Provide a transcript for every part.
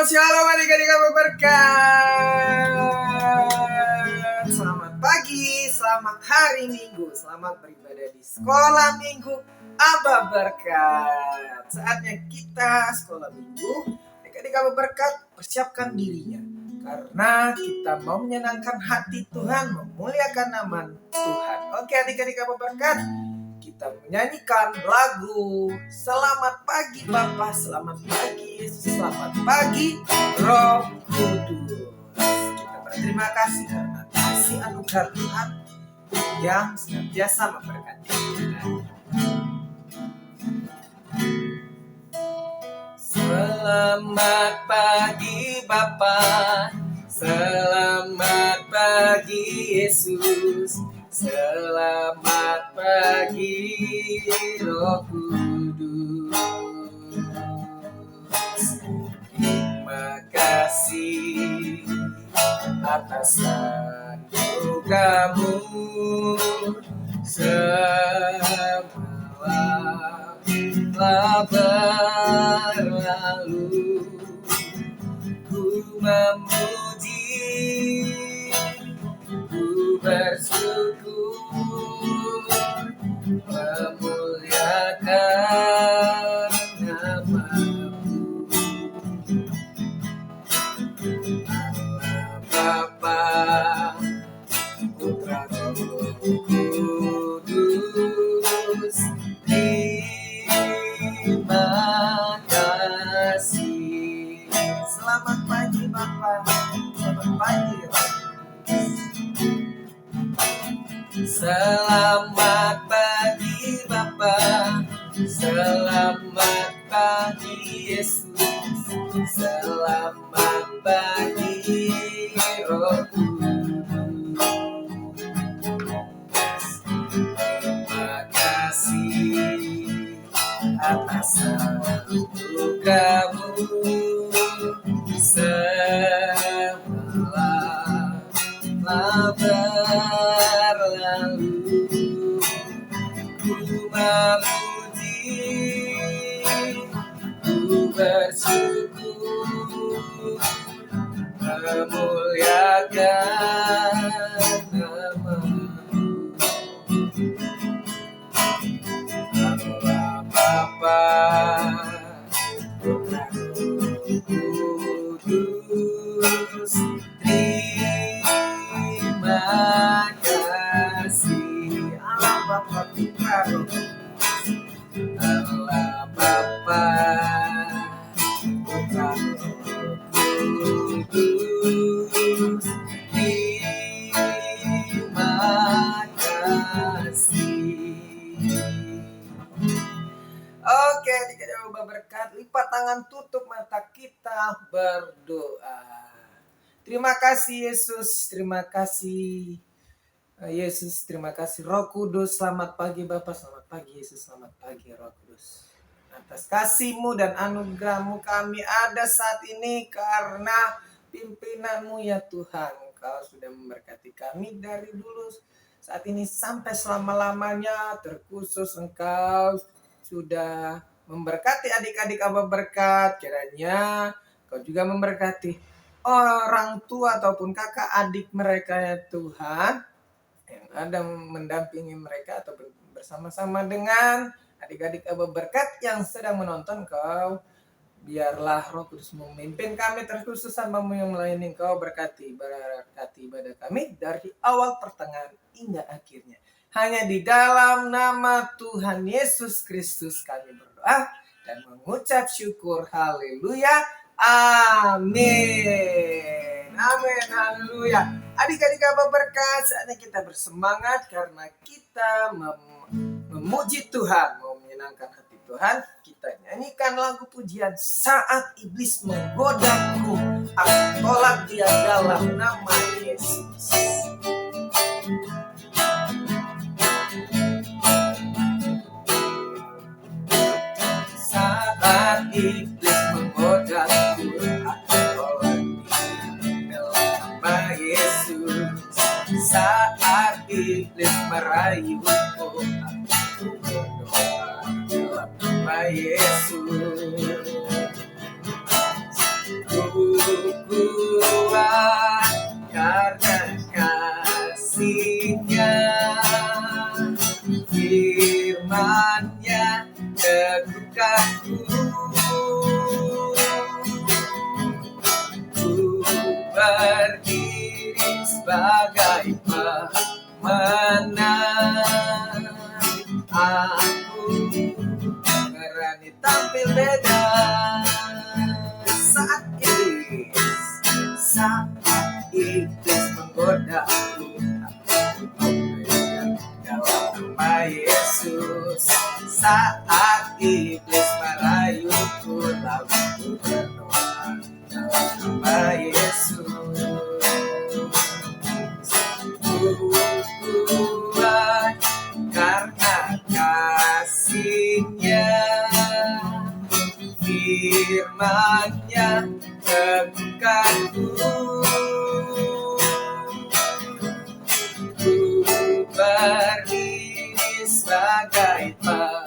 Shalom adik-adik apa berkat. Selamat pagi, selamat hari Minggu, selamat beribadah di sekolah Minggu Aba Berkat. Saatnya kita sekolah Minggu, adik-adik Aba Berkat persiapkan dirinya. Karena kita mau menyenangkan hati Tuhan, memuliakan nama Tuhan. Oke adik-adik Aba Berkat, kita menyanyikan lagu Selamat Pagi Bapa, Selamat Pagi Yesus, Selamat Pagi Roh Kudus. Kita berterima kasih karena kasih anugerah Tuhan yang senantiasa memberkati kita. Selamat pagi Bapa, selamat pagi Yesus, selamat pagi Roh Kudus. Terima kasih atas anugerah-Mu, semalam telah berlalu. Ku memuji, ku bersyukur, memuliakan nama-Mu. Allah Bapa, Putra Roh Kudus, terima kasih. Selamat pagi Bapa, selamat pagi Roh Kudus. Selamat pagi Bapa, selamat pagi Yesus, selamat pagi Roh Kudus. Terima kasih atas anugerah-Mu, semalam telah berlalu. Ku memuji, ku bersyukur, memuliakan nama-Mu. Allah Bapa, Putra Roh Kudus, terima kasih. Allah Bapa, Putra Roh Kudus, Allah Bapa, Putra Roh Kudus, terima kasih. Oke, adik-adik Aba Berkat, lipat tangan, tutup mata, kita berdoa. Terima kasih Yesus, terima kasih Yesus, terima kasih Roh Kudus. Selamat pagi Bapa, selamat pagi Yesus, selamat pagi Roh Kudus. Atas kasih-Mu dan anugerah-Mu kami ada saat ini karena pimpinan-Mu ya Tuhan. Engkau sudah memberkati kami dari dulu saat ini sampai selama-lamanya. Terkhusus Engkau sudah memberkati adik-adik Aba Berkat. Kiranya Engkau juga memberkati orang tua ataupun kakak adik mereka ya Tuhan, yang ada mendampingi mereka atau bersama-sama dengan adik-adik Aba Berkat yang sedang menonton. Engkau biarlah Roh Kudus memimpin kami, terkhusus hamba-Mu yang melayani. Engkau berkati ibadah kami dari awal, pertengahan hingga akhirnya. Hanya di dalam nama Tuhan Yesus Kristus kami berdoa dan mengucap syukur. Haleluya. Amin. Amin. Haleluya. Adik-adik Aba Berkat, saatnya kita bersemangat karena kita memuji Tuhan, mau menyenangkan hati Tuhan. Kita nyanyikan lagu pujian Saat Iblis Menggodaku, aku tolak dia dalam nama Yesus. Saat iblis menggodaku, aku tolak dia dalam nama Yesus. Saat iblis merayuku, aku berdoa dalam nama Yesus. Ku menang. Aku berani tampil beda saat iblis menggodaku. Aku dalam nama Yesus. Saat iblis merayuku, lalu ku berdoa dalam nama Yesus. Kuat karena kasih-Nya, firman-Nya teguhkanku. Ku berdiri sebagai pemenang.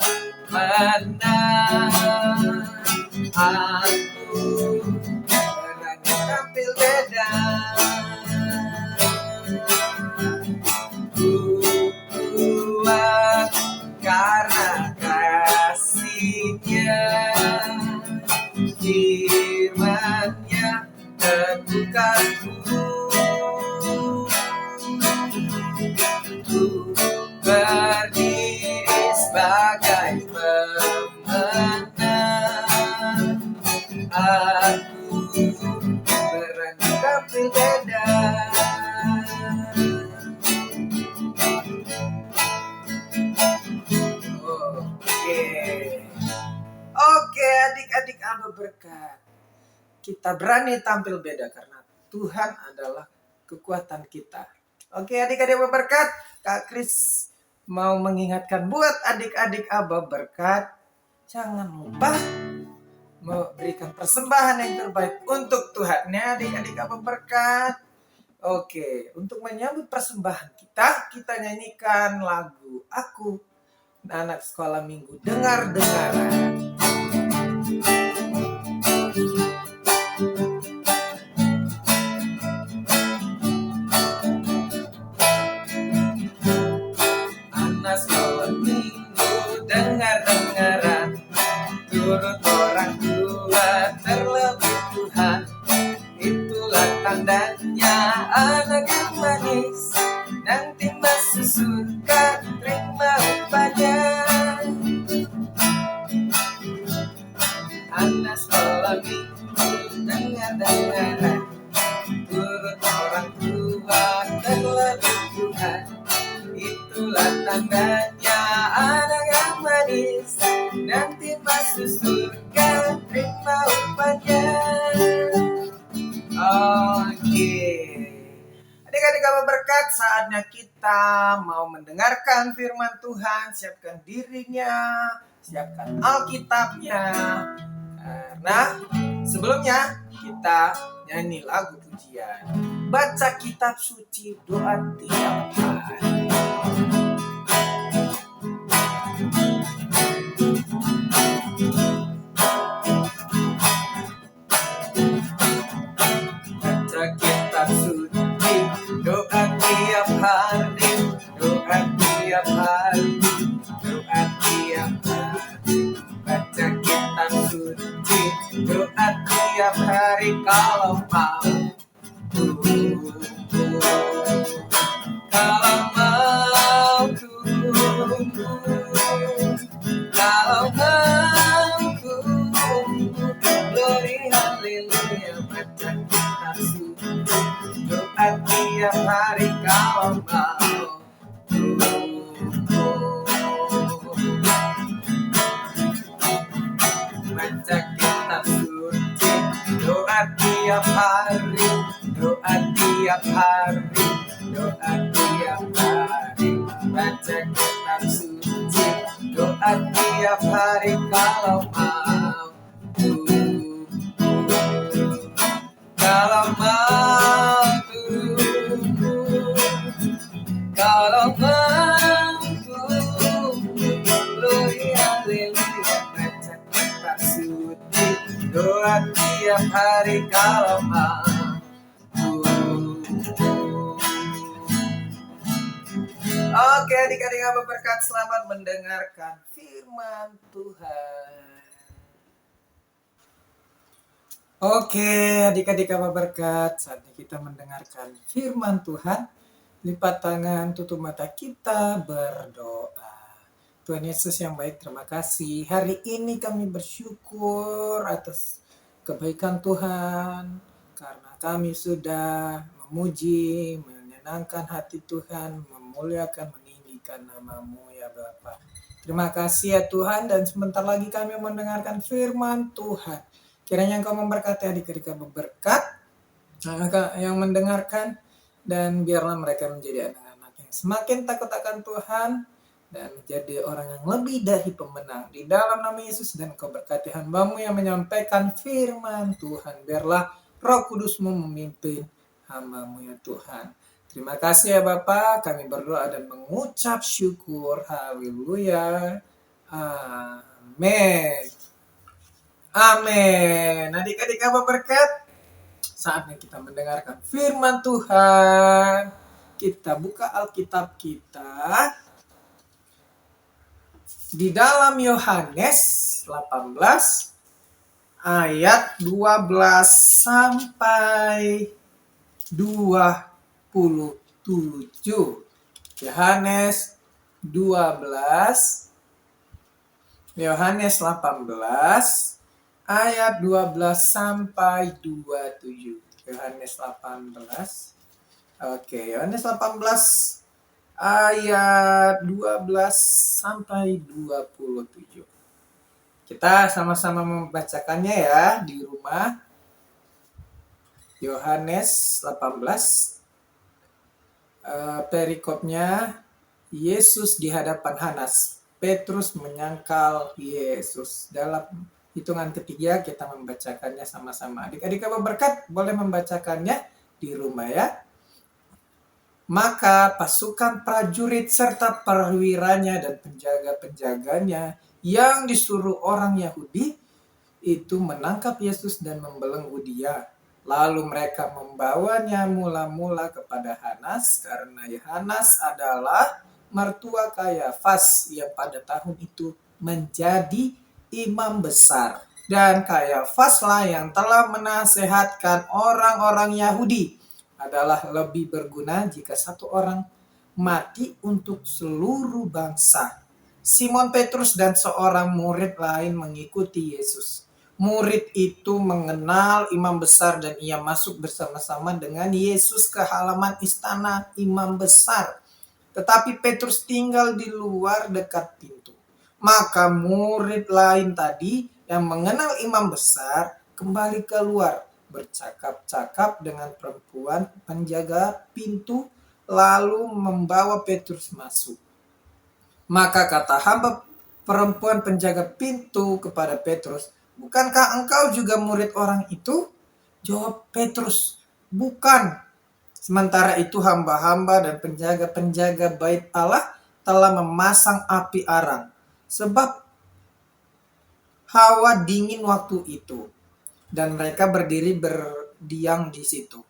Aku berani tampil beda. Ku kuat karena kasih-Nya, firman-Nya teguhkanku. Ku berdiri sebagai pemenang. Aku berani tampil beda. Oke, adik-adik Aba berkat. Kita berani tampil beda karena Tuhan adalah kekuatan kita. Oke, adik-adik Aba berkat. Kak Kris mau mengingatkan buat adik-adik Aba berkat, jangan lupa memberikan persembahan yang terbaik untuk Tuhan. Ya, adik-adik Aba berkat. Oke, untuk menyambut persembahan kita nyanyikan lagu Aku Anak Sekolah Minggu Dengar-dengaran. Anak sekolah minggu dengar-dengaran, turut orang tua terlebih Tuhan. Itulah tandanya anak yang manis, nanti masuk surga terima upahnya. Anak sekolah minggu dengar-dengaran, turut orang tua terlebih Tuhan. Itulah tandanya anak yang manis, nanti masuk surga terima upahnya. Oke, adik-adik Aba berkat, saatnya kita mau mendengarkan firman Tuhan. Siapkan dirinya, siapkan Alkitabnya. Karena sebelumnya kita nyanyi lagu pujian, baca kitab suci, doa tiap hari. Baca kitab suci, doa tiap hari, doa tiap hari, doa tiap hari. Baca kitab suci, doa tiap hari kalau mau. Kalau mau tunggu, kalau mau tunggu, glory haleluya. Baca kitab suci, doa tiap hari kalau mau tunggu. Baca kitab suci, doa tiap hari, doa tiap hari, doa tiap hari. Baca kitab suci, doa tiap hari kalau mau tunggu. Kalau mau tunggu, kalau mau tunggu, glory haleluya. Baca kitab suci, doa tiap hari kalau mau tunggu. Oke, adik-adik Aba berkat, selamat mendengarkan firman Tuhan. Oke, adik-adik Aba berkat, saatnya kita mendengarkan firman Tuhan. lipat tangan, tutup mata kita, berdoa. Tuhan Yesus yang baik, terima kasih. Hari ini kami bersyukur atas kebaikan Tuhan, karena kami sudah memuji, menyenangkan hati Tuhan, memuliakan, meninggikan nama-Mu ya Bapa. Terima kasih ya Tuhan, dan sebentar lagi kami mendengarkan firman Tuhan. Kiranya Engkau memberkati adik-adik kami, berkat yang mendengarkan, dan biarlah mereka menjadi anak-anak yang semakin takut akan Tuhan dan menjadi orang yang lebih dari pemenang. Di dalam nama Yesus, dan Kau berkati hamba-Mu yang menyampaikan firman Tuhan. Biarlah Roh Kudus-Mu memimpin hamba-Mu ya Tuhan. Terima kasih ya Bapa, kami berdoa dan mengucap syukur. Haleluya. Amin. Amin. Adik-adik apa berkat? Saatnya kita mendengarkan firman Tuhan. Kita buka Alkitab kita di dalam Yohanes 18 ayat 12 sampai 27. Yohanes 18 ayat 12 sampai 27. Yohanes 18. Oke, Yohanes 18 ayat 12 sampai 27. Kita sama-sama membacakannya ya di rumah. Yohanes 18 perikopnya, Yesus di hadapan Hanas. Petrus menyangkal Yesus. Dalam hitungan ketiga kita membacakannya sama-sama. Adik-adik apa berkat boleh membacakannya di rumah ya. Maka pasukan prajurit serta perwiranya dan penjaga-penjaganya yang disuruh orang Yahudi itu menangkap Yesus dan membelenggu Dia. Lalu mereka membawanya mula-mula kepada Hanas, karena Hanas adalah mertua Kayafas yang pada tahun itu menjadi imam besar. Dan Kayafaslah yang telah menasehatkan orang-orang Yahudi adalah lebih berguna jika satu orang mati untuk seluruh bangsa. Simon Petrus dan seorang murid lain mengikuti Yesus. Murid itu mengenal imam besar dan ia masuk bersama-sama dengan Yesus ke halaman istana imam besar. Tetapi Petrus tinggal di luar dekat pintu. Maka murid lain tadi yang mengenal imam besar kembali keluar, bercakap-cakap dengan perempuan penjaga pintu, lalu membawa Petrus masuk. Maka kata hamba perempuan penjaga pintu kepada Petrus, "Bukankah engkau juga murid orang itu?" Jawab Petrus, "Bukan." Sementara itu hamba-hamba dan penjaga-penjaga bait Allah telah memasang api arang, sebab hawa dingin waktu itu, dan mereka berdiri berdiam di situ.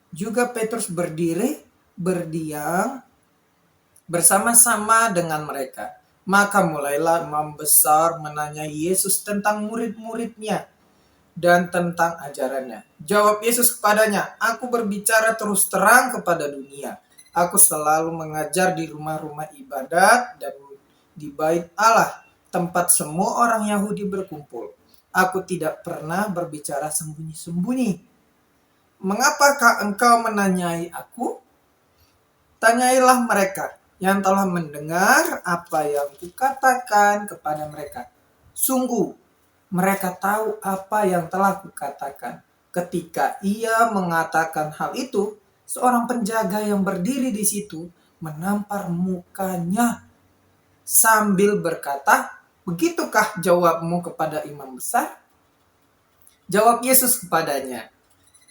Juga Petrus berdiri berdiam bersama-sama dengan mereka. Maka mulailah imam besar menanyai Yesus tentang murid-muridnya dan tentang ajarannya. Jawab Yesus kepadanya, "Aku berbicara terus terang kepada dunia. Aku selalu mengajar di rumah-rumah ibadat dan di bait Allah, tempat semua orang Yahudi berkumpul. Aku tidak pernah berbicara sembunyi-sembunyi. Mengapakah engkau menanyai aku? Tanyailah mereka yang telah mendengar apa yang kukatakan kepada mereka. Sungguh, mereka tahu apa yang telah kukatakan." Ketika ia mengatakan hal itu, seorang penjaga yang berdiri di situ menampar mukanya sambil berkata, "Begitukah jawabmu kepada imam besar?" Jawab Yesus kepadanya,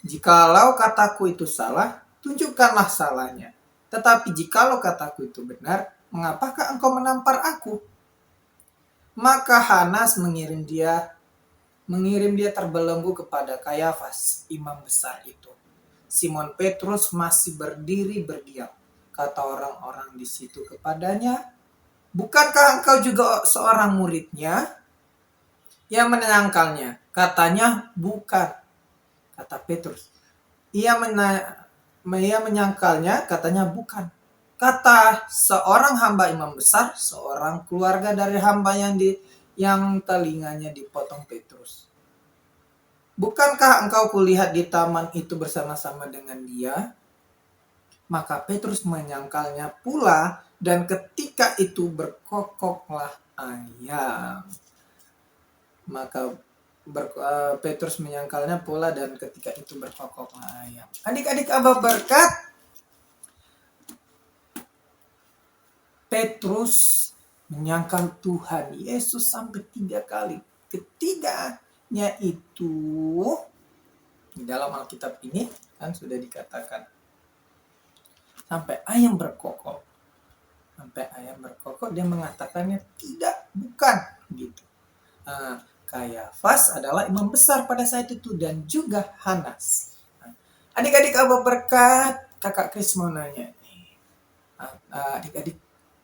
"Jikalau kataku itu salah, tunjukkanlah salahnya. Tetapi jikalau kataku itu benar, mengapakah engkau menampar aku?" Maka Hanas mengirim dia terbelenggu kepada Kayafas, imam besar itu. Simon Petrus masih berdiri berdiam. Kata orang-orang di situ kepadanya, "Bukankah engkau juga seorang muridnya?" Ia menyangkalnya. Katanya, "Bukan." Kata Petrus. Ia menyangkalnya, katanya bukan. Kata seorang hamba imam besar, seorang keluarga dari hamba yang telinganya dipotong Petrus. Bukankah engkau kulihat di taman itu bersama-sama dengan dia? Maka Petrus menyangkalnya pula, dan ketika itu berkokoklah ayam. Maka Petrus menyangkalnya pula, dan ketika itu berkokoklah ayam. Adik-adik Abah berkat, Petrus menyangkal Tuhan Yesus sampai 3 kali. Ketiganya itu di dalam Alkitab ini kan sudah dikatakan sampai ayam berkokok. Sampai ayam berkokok dia mengatakannya tidak, bukan gitu. Kayafas adalah imam besar pada saat itu dan juga Hanas. Adik-adik Abah berkat, kakak Kris mau nanya nih. Adik-adik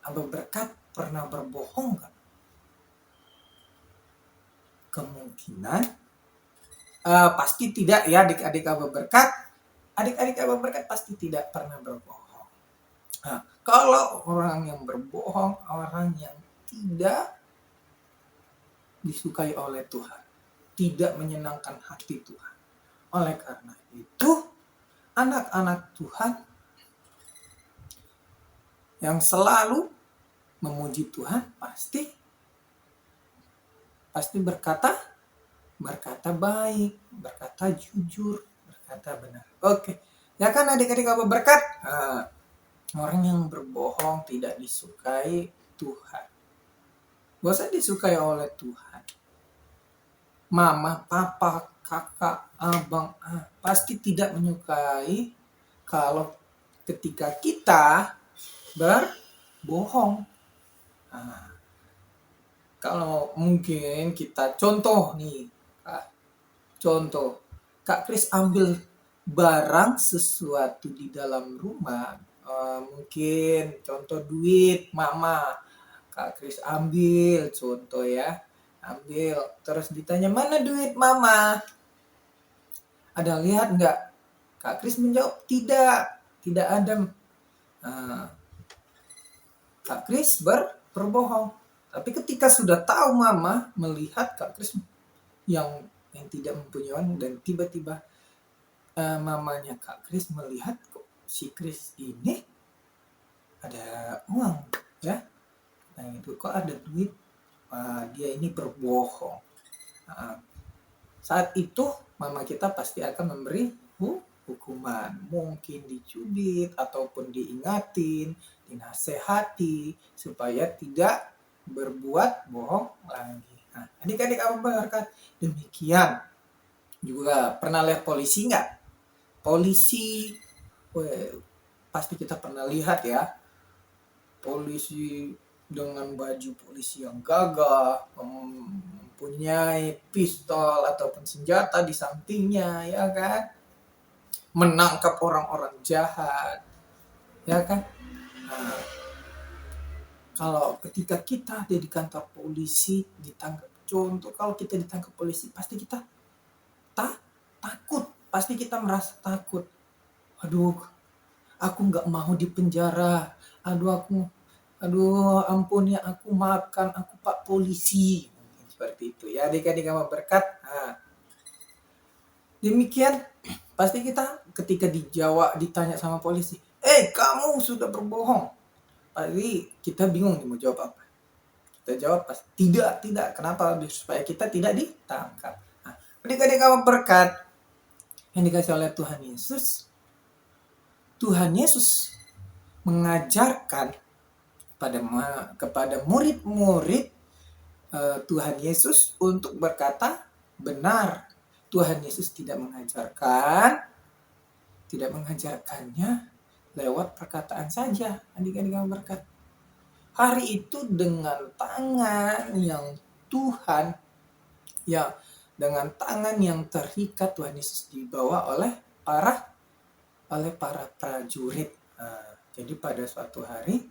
Abah berkat pernah berbohong nggak? Kemungkinan pasti tidak ya adik-adik Abah berkat. Adik-adik Abah berkat pasti tidak pernah berbohong. Kalau orang yang berbohong, orang yang tidak disukai oleh Tuhan, tidak menyenangkan hati Tuhan. Oleh karena itu, anak-anak Tuhan yang selalu memuji Tuhan pasti berkata baik, berkata jujur, berkata benar. Oke, ya kan adik-adik Abah berkat? Orang yang berbohong tidak disukai Tuhan. Gak usah disukai oleh Tuhan. Mama, papa, kakak, abang, pasti tidak menyukai kalau ketika kita berbohong. Kalau mungkin kita contoh Kak Kris ambil barang sesuatu di dalam rumah, mungkin contoh duit mama, Kak Kris ambil contoh ya, terus ditanya mana duit mama, ada lihat nggak? Kak Kris menjawab tidak ada. Kak Kris berbohong. Tapi ketika sudah tahu mama melihat Kak Kris yang tidak mempunyai uang, dan tiba-tiba mamanya Kak Kris melihat kok si Kris ini ada uang ya, nah itu kok ada duit, dia ini berbohong. Saat itu mama kita pasti akan memberi hukuman, mungkin dicubit ataupun diingatin, dinasehati supaya tidak berbuat bohong lagi. Adik-adik Abah berkat, demikian juga pernah lihat polisi nggak? Polisi, pasti kita pernah lihat ya, polisi dengan baju polisi yang gagah, mempunyai pistol ataupun senjata di sampingnya, ya kan? Menangkap orang-orang jahat, ya kan? Kalau ketika kita ada di kantor polisi ditangkap, contoh kalau kita ditangkap polisi, pasti kita takut, pasti kita merasa takut. Aduh, aku nggak mau di penjara. Aduh, ampun ya, aku maafkan aku Pak Polisi. Seperti itu ya adik-adik Abah berkat. Demikian pasti kita ketika ditanya sama polisi, kamu sudah berbohong. Pasti kita bingung mau jawab apa. Kita jawab pasti tidak. Kenapa? Supaya kita tidak ditangkap. Adik-adik Abah berkat yang dikasih oleh Tuhan Yesus. Tuhan Yesus mengajarkan kepada murid-murid Tuhan Yesus untuk berkata benar. Tuhan Yesus tidak mengajarkannya lewat perkataan saja. Adik-adik yang berkat. Hari itu dengan tangan yang dengan tangan yang terikat, Tuhan Yesus dibawa oleh para prajurit. Jadi pada suatu hari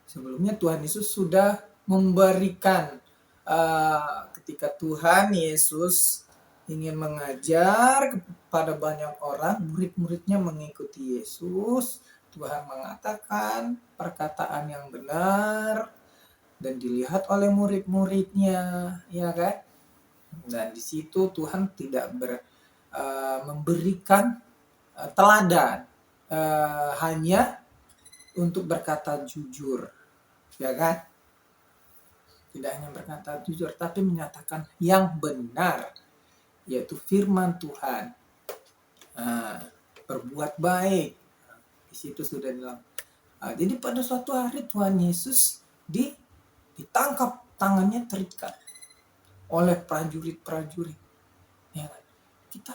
sebelumnya Tuhan Yesus sudah memberikan ketika Tuhan Yesus ingin mengajar kepada banyak orang, murid-muridnya mengikuti Yesus. Tuhan mengatakan perkataan yang benar dan dilihat oleh murid-muridnya, ya kan? Dan di situ Tuhan tidak memberikan teladan, hanya untuk berkata jujur, ya kan? Tidak hanya berkata jujur, tapi menyatakan yang benar, yaitu firman Tuhan. Berbuat baik. Di situ sudah bilang. Jadi pada suatu hari Tuhan Yesus ditangkap, tangannya terikat oleh prajurit-prajurit. Ya, kita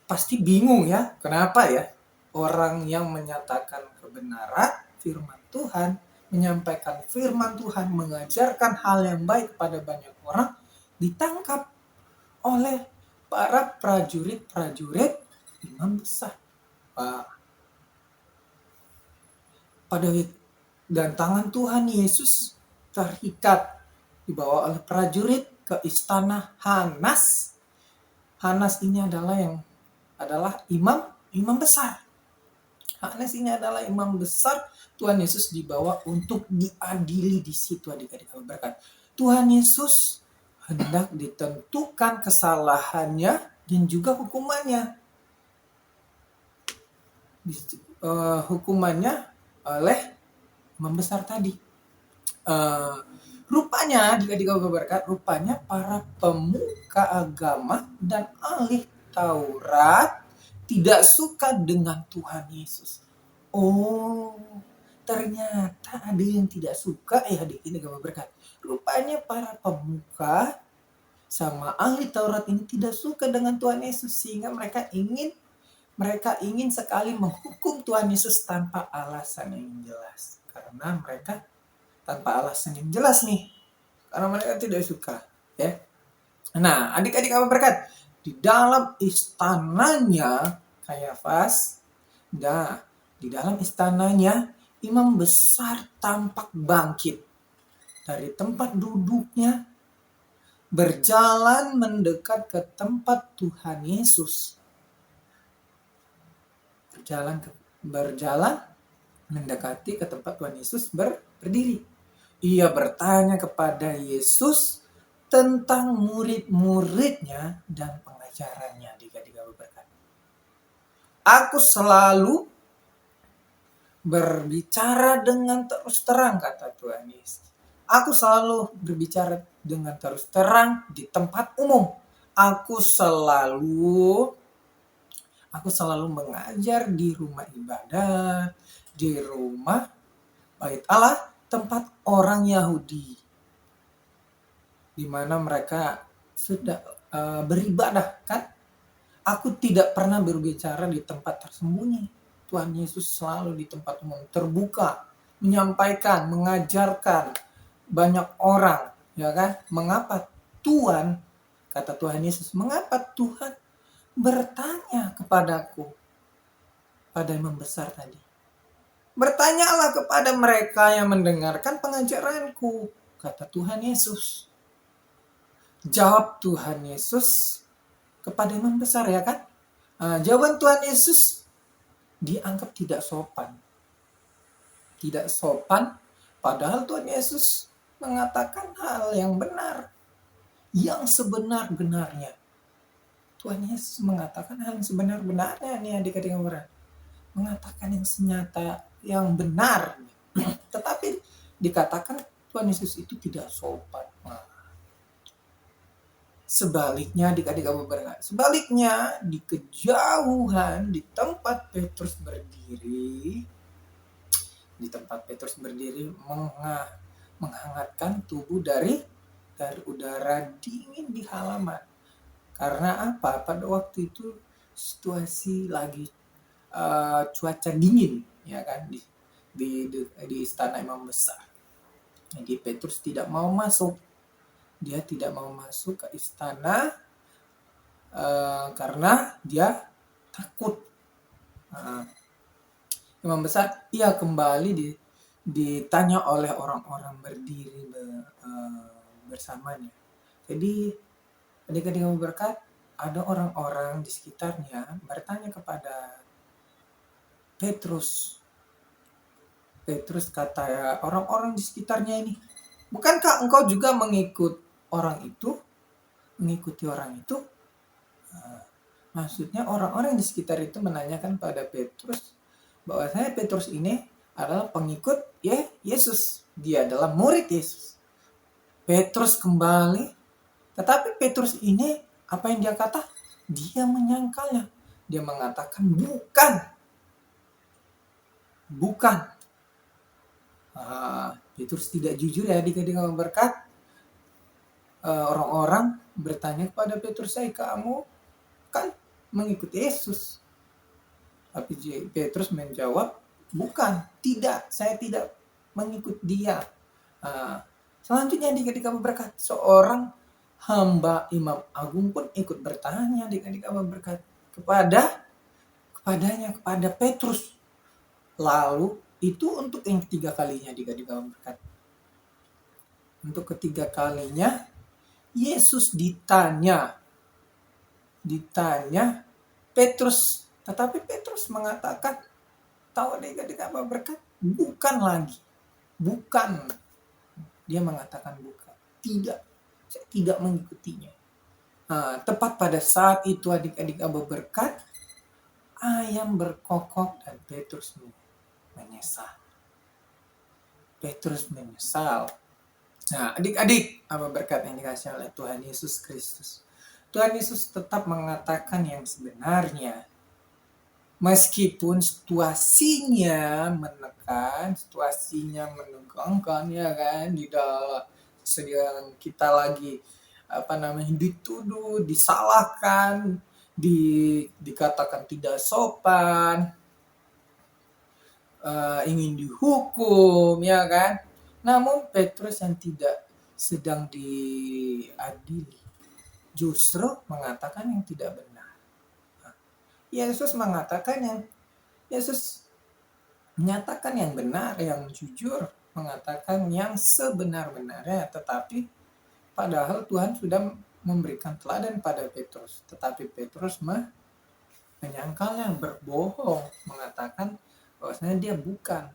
pasti bingung ya, kenapa ya orang yang menyatakan kebenaran firman Tuhan, menyampaikan firman Tuhan, mengajarkan hal yang baik kepada banyak orang, ditangkap oleh para prajurit-prajurit imam besar. Dan tangan Tuhan Yesus terikat, dibawa oleh prajurit ke istana Hanas. Hanas ini adalah imam besar. Hanas ini adalah imam besar. Tuhan Yesus dibawa untuk diadili di situ, adik-adik berkat. Tuhan Yesus hendak ditentukan kesalahannya dan juga hukumannya. Hukumannya oleh imam besar tadi. Rupanya rupanya para pemuka agama dan ahli Taurat tidak suka dengan Tuhan Yesus. Oh, ternyata ada yang tidak suka adik-adik berkat. Rupanya para pemuka sama ahli Taurat ini tidak suka dengan Tuhan Yesus, sehingga mereka ingin sekali menghukum Tuhan Yesus tanpa alasan yang jelas. Karena mereka tanpa alasan yang jelas nih. Karena mereka tidak suka. Ya. Nah, adik-adik apa berkat? Di dalam istananya Kayafas, di dalam istananya imam besar tampak bangkit dari tempat duduknya, berjalan mendekat ke tempat Tuhan Yesus. Berjalan mendekati ke tempat Tuhan Yesus berdiri. Ia bertanya kepada Yesus tentang murid-muridnya dan pengajarannya. Aku selalu berbicara dengan terus terang, kata Tuhan Yesus. Aku selalu berbicara dengan terus terang di tempat umum. Aku selalu mengajar di rumah ibadat, di rumah bait Allah, tempat orang Yahudi, di mana mereka sudah beribadah, kan? Aku tidak pernah berbicara di tempat tersembunyi. Tuhan Yesus selalu di tempat umum, terbuka, menyampaikan, mengajarkan banyak orang, ya kan? Mengapa Tuhan, kata Tuhan Yesus, mengapa Tuhan bertanya kepadaku, pada imam besar tadi? Bertanyalah kepada mereka yang mendengarkan pengajaranku, kata Tuhan Yesus. Jawab Tuhan Yesus kepada imam besar, ya kan? Jawaban Tuhan Yesus dianggap tidak sopan. Tidak sopan, padahal Tuhan Yesus mengatakan hal yang benar, yang sebenar-benarnya. Tuhan Yesus mengatakan hal yang sebenar-benarnya nih, adik-adik yang berat. Mengatakan yang senyata, yang benar. Tetapi dikatakan Tuhan Yesus itu tidak sopan. Sebaliknya, adik-adik berkat. Sebaliknya, di kejauhan, di tempat Petrus berdiri, menghangatkan tubuh dari udara dingin di halaman. Karena apa? Pada waktu itu situasi lagi cuaca dingin, ya kan, di istana imam besar. Jadi Petrus tidak mau masuk. Dia tidak mau masuk ke istana karena dia takut. Imam besar, ia kembali ditanya oleh orang-orang berdiri bersamanya. Jadi adik-adik yang berkat, ada orang-orang di sekitarnya bertanya kepada Petrus. Petrus kata orang-orang di sekitarnya ini, bukankah engkau juga mengikuti orang itu? Maksudnya orang-orang di sekitar itu menanyakan pada Petrus bahwasanya Petrus ini adalah pengikut Yesus. Dia adalah murid Yesus. Petrus kembali, tetapi Petrus ini apa yang dia kata? Dia menyangkalnya. Dia mengatakan bukan. Petrus tidak jujur ya adik-adik berkat. Orang-orang bertanya kepada Petrus, kamu kan mengikuti Yesus. Tapi Petrus menjawab, bukan, tidak, saya tidak mengikut dia. Selanjutnya adik-adik berkat, seorang hamba Imam Agung pun ikut bertanya adik-adik berkat kepada Petrus. Lalu itu untuk yang ketiga kalinya adik-adik berkat. Untuk ketiga kalinya Yesus ditanya Petrus, tetapi Petrus mengatakan, tahu adik-adik berkat, bukan. Dia mengatakan bukan, tidak, saya tidak mengikutinya. Tepat pada saat itu adik-adik berkat, ayam berkokok dan Petrus menyesal. Nah, adik-adik berkat yang dikasih oleh Tuhan Yesus Kristus. Tuhan Yesus tetap mengatakan yang sebenarnya. Meskipun situasinya menekan, situasinya menegangkan ya kan, di dalam sedang kita lagi dituduh, disalahkan, dikatakan tidak sopan, ingin dihukum ya kan. Namun Petrus yang tidak sedang diadili justru mengatakan yang tidak benar. Yesus menyatakan yang benar, yang jujur, mengatakan yang sebenar-benarnya, tetapi padahal Tuhan sudah memberikan teladan pada Petrus, tetapi Petrus menyangkalnya, berbohong, mengatakan bahwasanya dia bukan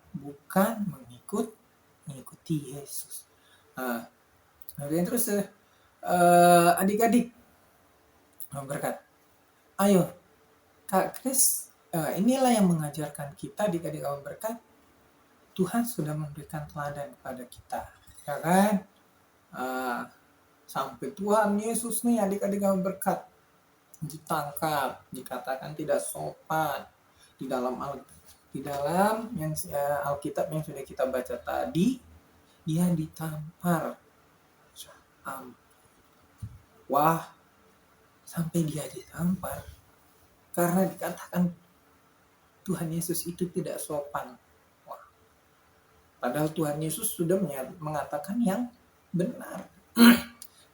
mengikuti Yesus. Kemudian terus adik-adik berkat, ayo Kak Kris, inilah yang mengajarkan kita adik-adik berkat. Tuhan sudah memberikan teladan kepada kita, ya kan? Sampai Tuhan Yesus nih adik-adik berkat ditangkap, dikatakan tidak sopan di dalam yang Alkitab yang sudah kita baca tadi, dia ditampar. Wah, sampai dia ditampar karena dikatakan Tuhan Yesus itu tidak sopan. Wah. Padahal Tuhan Yesus sudah mengatakan yang benar.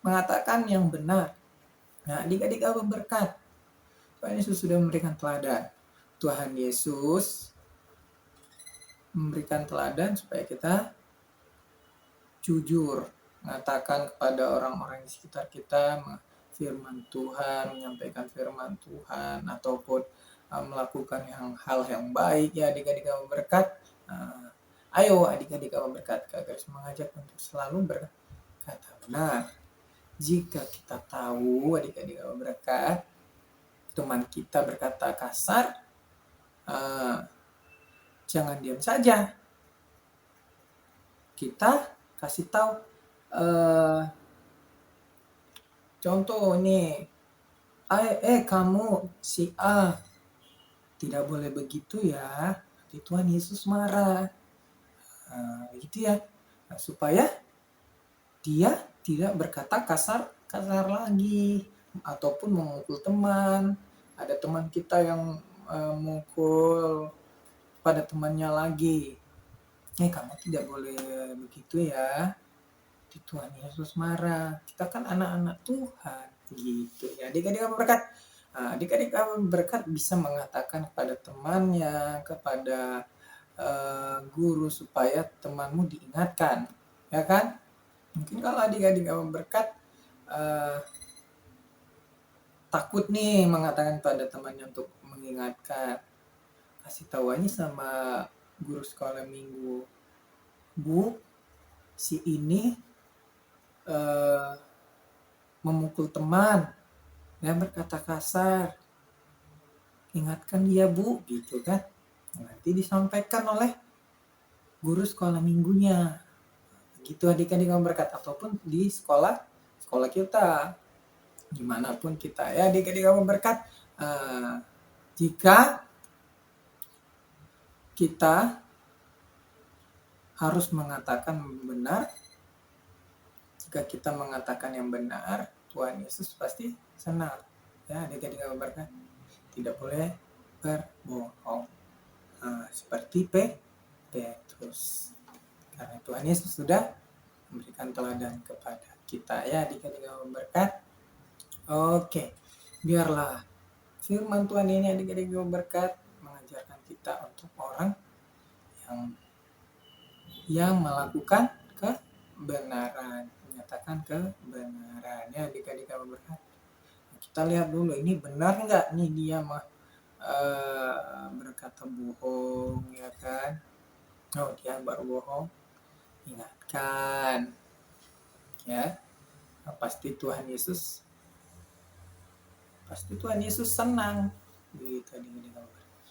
Mengatakan yang benar. Nah, adik-adik berkat. Tuhan Yesus sudah memberikan teladan. Tuhan Yesus memberikan teladan supaya kita jujur, mengatakan kepada orang-orang di sekitar kita firman Tuhan, menyampaikan firman Tuhan, ataupun melakukan hal yang baik ya adik-adik berkat. Ayo adik-adik berkat, Kak Garis mengajak untuk selalu berkata benar. Jika kita tahu adik-adik berkat, teman kita berkata kasar, jangan diam saja. Kita kasih tahu. Contoh nih, kamu si A, tidak boleh begitu ya, nanti Tuhan Yesus marah. Gitu ya, supaya dia tidak berkata kasar lagi, ataupun memukul teman. Ada teman kita yang mukul pada temannya lagi. Kamu tidak boleh begitu ya, Tuhan Yesus marah. Kita kan anak-anak Tuhan, gitu ya. Adik-adik berkat. Adik-adik berkat bisa mengatakan kepada temannya, kepada guru supaya temanmu diingatkan, ya kan? Mungkin kalau adik-adik berkat takut nih mengatakan pada temannya untuk mengingatkan. Kasih tahu aja sama guru sekolah minggu. Bu, si ini memukul teman, ya berkata kasar. Ingatkan dia bu, gitu kan. Nanti disampaikan oleh guru sekolah minggunya. Gitu adik-adik yang berkat, ataupun di sekolah kita. Dimanapun kita ya adik-adik yang berkat. Jika kita harus mengatakan benar, jika kita mengatakan yang benar, Tuhan Yesus pasti senang. Ya adik-adik yang berkat. Tidak boleh berbohong. Seperti Petrus. Karena Tuhan Yesus sudah memberikan teladan kepada kita ya adik-adik yang berkat. Oke, biarlah firman Tuhan ini adik-adik yang berkat mengajarkan kita untuk orang yang melakukan kebenaran, menyatakan kebenaran ya adik-adik yang berkat. Kita lihat dulu ini benar nggak nih dia berkata bohong ya kan. Oh dia baru bohong, ingatkan ya. Pasti Tuhan Yesus senang gitu adik-adik yang berkat.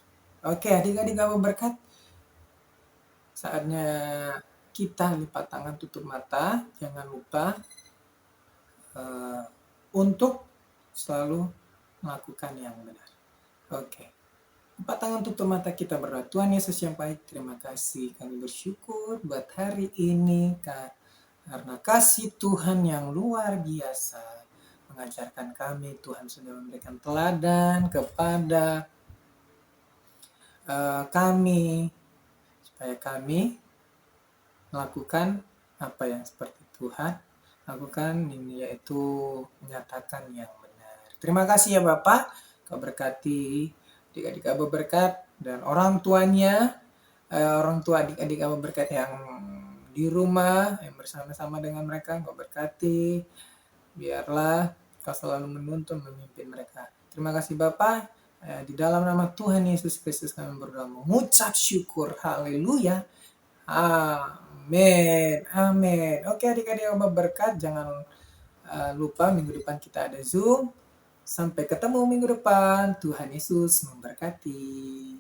Oke adik-adik yang berkat, saatnya kita lipat tangan tutup mata. Jangan lupa untuk selalu melakukan yang benar. Oke. Lipat tangan tutup mata, kita berdoa. Tuhan Yesus yang baik, terima kasih. Kami bersyukur buat hari ini karena kasih Tuhan yang luar biasa mengajarkan kami. Tuhan sudah memberikan teladan kepada kami supaya kami melakukan apa yang seperti Tuhan lakukan, ini yaitu menyatakan yang benar. Terima kasih ya Bapak, Kau berkati adik-adik Abah berkat dan orang tuanya, orang tua adik-adik Abah berkat yang di rumah, yang bersama-sama dengan mereka, Kau berkati. Biarlah Kau selalu menuntun, memimpin mereka. Terima kasih Bapak, di dalam nama Tuhan Yesus Kristus kami berdoa, mengucap syukur. Haleluya. Amin. Amin. Oke adik-adik Abah berkat, jangan lupa minggu depan kita ada Zoom. Sampai ketemu minggu depan. Tuhan Yesus memberkati.